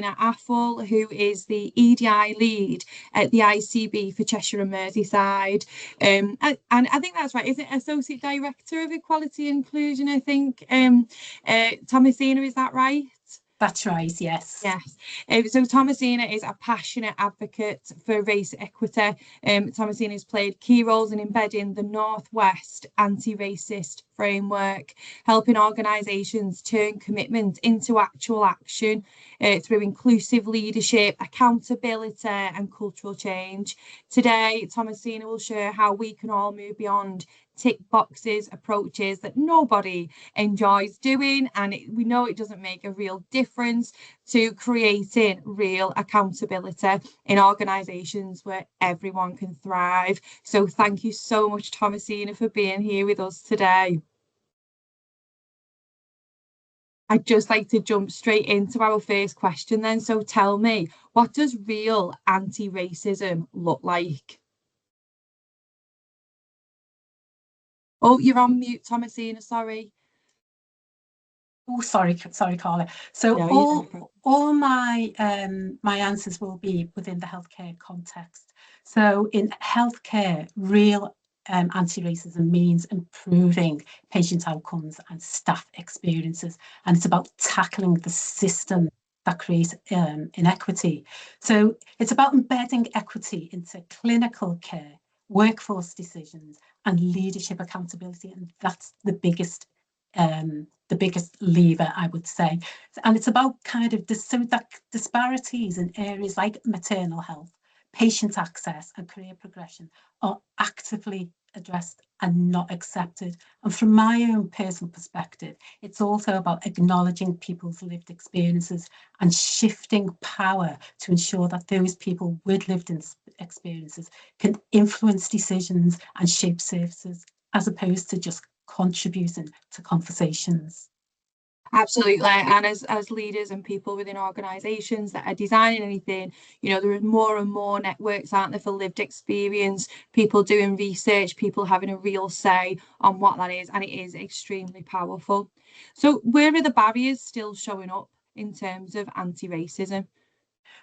Afful, who is the EDI lead at the ICB for Cheshire and Merseyside. And I think that's right. Is it Associate Director of Equality and Inclusion? I think Thomasina, is that right? That's right, yes. Yes. So Thomasina is a passionate advocate for race equity. Thomasina has played key roles in embedding the Northwest anti-racist framework, helping organisations turn commitment into actual action through inclusive leadership, accountability and cultural change. Today, Thomasina will share how we can all move beyond tick boxes approaches that nobody enjoys doing, and we know it doesn't make a real difference, to creating real accountability in organisations where everyone can thrive. So thank you so much, Thomasina, for being here with us today. I'd just like to jump straight into our first question then. So tell me, what does real anti-racism look like? Oh, you're on mute, Thomasina, sorry. Oh, sorry, Carla. So No, all my my answers will be within the healthcare context. So in healthcare, real anti-racism means improving patient outcomes and staff experiences, and it's about tackling the system that creates inequity. So it's about embedding equity into clinical care, workforce decisions, and leadership accountability, and that's the biggest lever, I would say. And it's about kind of that disparities in areas like maternal health, patient access and career progression are actively addressed and not accepted. And from my own personal perspective, it's also about acknowledging people's lived experiences and shifting power to ensure that those people with lived experiences can influence decisions and shape services, as opposed to just contributing to conversations. Absolutely. And as leaders and people within organisations that are designing anything, you know, there are more and more networks, aren't there, for lived experience, people doing research, people having a real say on what that is, and it is extremely powerful. So where are the barriers still showing up in terms of anti-racism?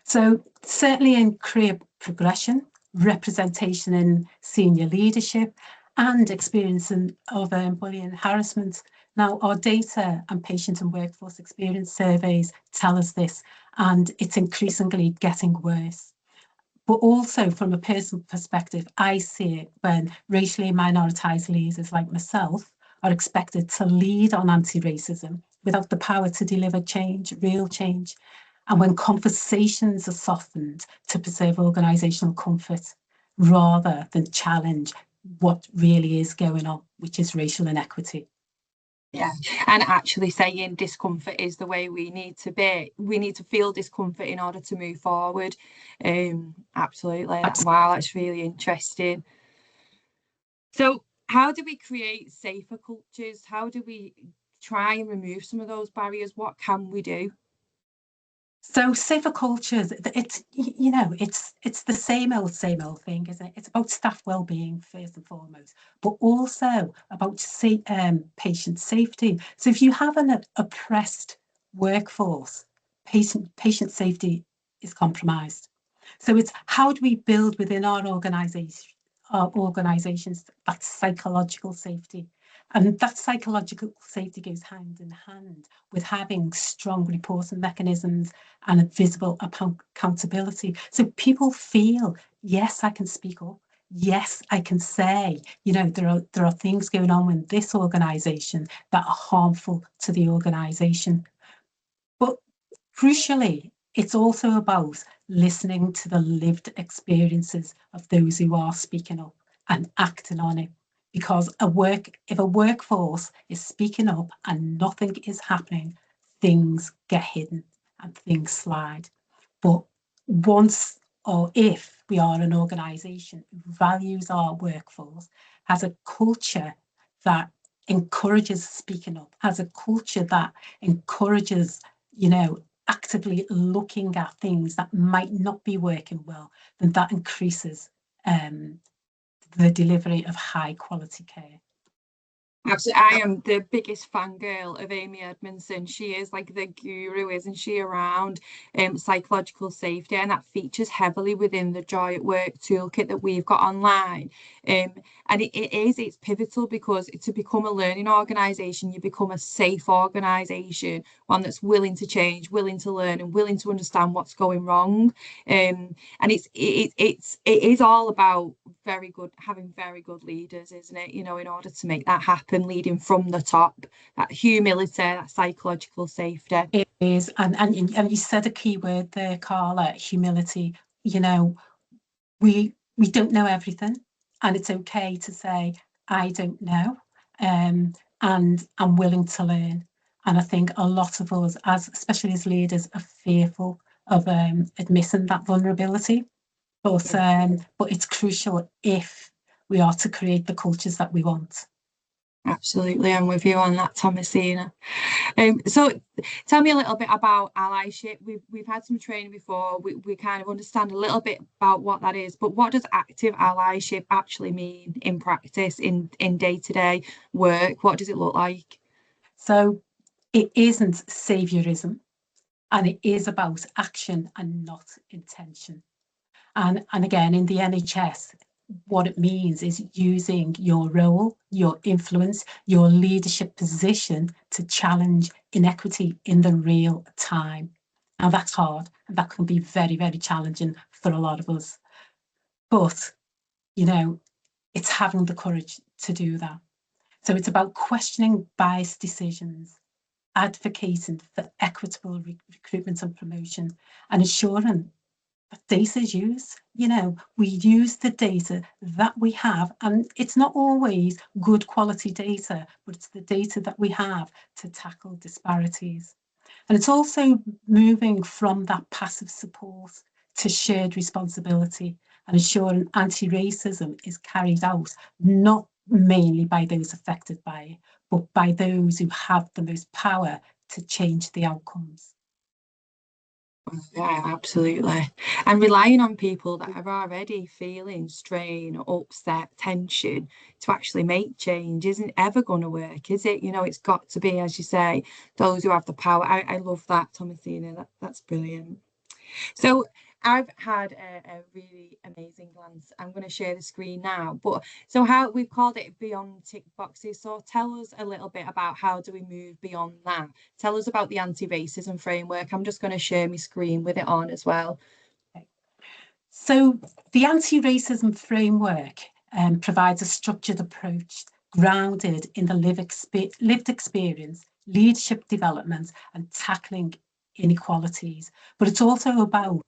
So certainly in career progression, representation in senior leadership, and experiencing of bullying and harassment. Now, our data and patient and workforce experience surveys tell us this, and it's increasingly getting worse. But also from a personal perspective, I see it when racially minoritized leaders like myself are expected to lead on anti-racism without the power to deliver change, real change. And when conversations are softened to preserve organisational comfort rather than challenge what really is going on, which is racial inequity. Yeah, and actually saying discomfort is the way we need to be. We need to feel discomfort in order to move forward. Absolutely. Wow, that's really interesting. So how do we create safer cultures? How do we try and remove some of those barriers? What can we do? So safer cultures, it's, you know, it's the same old thing, isn't it? It's about staff well-being first and foremost, but also about patient safety. So if you have an oppressed workforce, patient safety is compromised. So it's how do we build within our organizations that psychological safety, and that psychological safety goes hand in hand with having strong reporting mechanisms and a visible accountability. So people feel, yes, I can speak up. Yes, I can say, you know, there are things going on in this organisation that are harmful to the organisation. But crucially, it's also about listening to the lived experiences of those who are speaking up and acting on it. Because if a workforce is speaking up and nothing is happening, things get hidden and things slide. But once or if we are an organisation who values our workforce, has a culture that encourages speaking up, has a culture that encourages, you know, actively looking at things that might not be working well, then that increases the delivery of high quality care. Absolutely. I am the biggest fangirl of Amy Edmondson. She is like the guru, isn't she, around psychological safety, and that features heavily within the Joy at Work toolkit that we've got online. Um, and it's pivotal because to become a learning organisation, you become a safe organisation, one that's willing to change, willing to learn, and willing to understand what's going wrong. And it is all about having very good leaders, isn't it? You know, in order to make that happen, leading from the top, that humility, that psychological safety. It is, and you said a key word there, Carla, humility. You know, we don't know everything, and it's okay to say I don't know, and I'm willing to learn. And I think a lot of us, as especially as leaders, are fearful of admitting that vulnerability. But it's crucial if we are to create the cultures that we want. Absolutely, I'm with you on that, Thomasina. So tell me a little bit about allyship. We've had some training before. We kind of understand a little bit about what that is, but what does active allyship actually mean in practice, in day-to-day work? What does it look like? So it isn't saviorism, and it is about action and not intention. And again, in the NHS, what it means is using your role, your influence, your leadership position to challenge inequity in the real time. Now that's hard, and that can be very, very challenging for a lot of us. But, you know, it's having the courage to do that. So it's about questioning biased decisions, advocating for equitable recruitment and promotion, and ensuring data is used. You know, we use the data that we have, and it's not always good quality data, but it's the data that we have to tackle disparities. And it's also moving from that passive support to shared responsibility and ensuring anti-racism is carried out not mainly by those affected by it, but by those who have the most power to change the outcomes. Yeah, absolutely. And relying on people that are already feeling strain, upset, tension to actually make change isn't ever going to work, is it? You know, it's got to be, as you say, those who have the power. I love that, Thomasina. That's brilliant. So I've had a really amazing glance. I'm going to share the screen now. But so how we've called it beyond tick boxes. So tell us a little bit about how do we move beyond that? Tell us about the anti-racism framework. I'm just going to share my screen with it on as well. So the anti-racism framework provides a structured approach grounded in the lived experience, leadership development, and tackling inequalities. But it's also about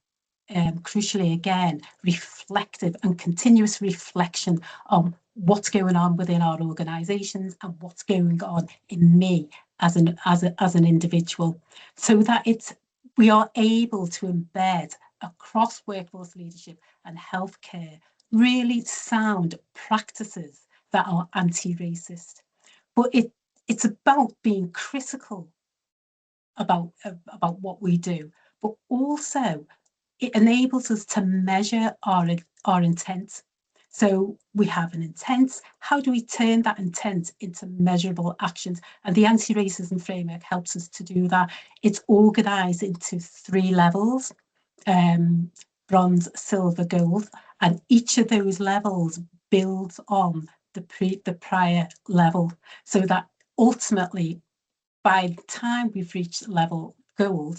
crucially, again, reflective and continuous reflection on what's going on within our organisations and what's going on in me as an individual, so that we are able to embed across workforce leadership and healthcare really sound practices that are anti-racist. But it's about being critical about what we do, but also it enables us to measure our intent. So we have an intent. How do we turn that intent into measurable actions? And the anti-racism framework helps us to do that. It's organised into 3 levels, bronze, silver, gold, and each of those levels builds on the prior level, so that ultimately, by the time we've reached level gold,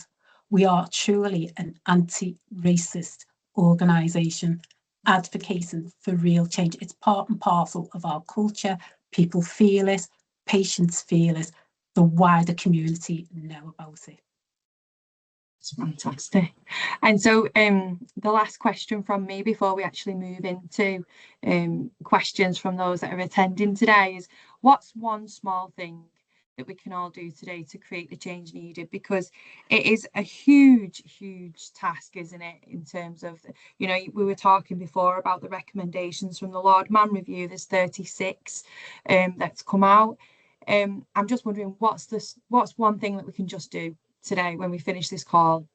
we are truly an anti-racist organisation advocating for real change. It's part and parcel of our culture. People feel it, patients feel it, the wider community know about it. It's fantastic. And so the last question from me before we actually move into questions from those that are attending today is, what's one small thing that we can all do today to create the change needed? Because it is a huge task, isn't it, in terms of, you know, we were talking before about the recommendations from the Lord Mann Review. There's 36 that's come out. I'm just wondering, what's one thing that we can just do today when we finish this call?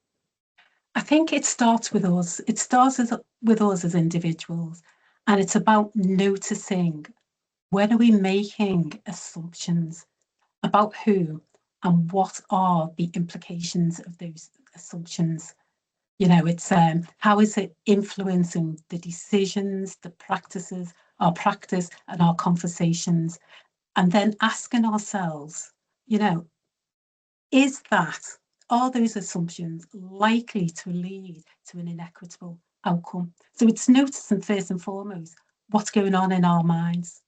I think it starts with us. It starts with us as individuals, and it's about noticing When are we making assumptions about who and what are the implications of those assumptions? You know, it's how is it influencing the decisions, the practices, our practice and our conversations? And then asking ourselves, you know, are those assumptions likely to lead to an inequitable outcome? So it's noticing first and foremost what's going on in our minds,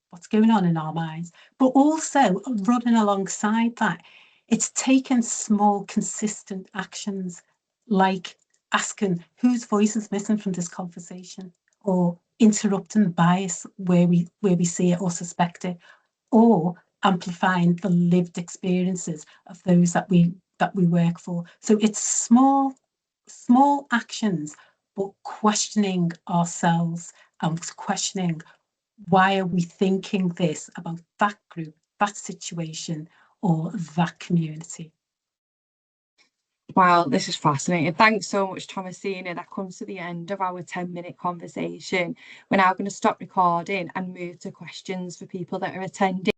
but also running alongside that, it's taking small, consistent actions like asking whose voice is missing from this conversation, or interrupting bias where we see it or suspect it, or amplifying the lived experiences of those that we work for. So it's small actions, but questioning ourselves and questioning, why are we thinking this about that group, that situation, or that community? Wow, this is fascinating. Thanks so much, Thomasina. That comes to the end of our 10-minute conversation. We're now going to stop recording and move to questions for people that are attending.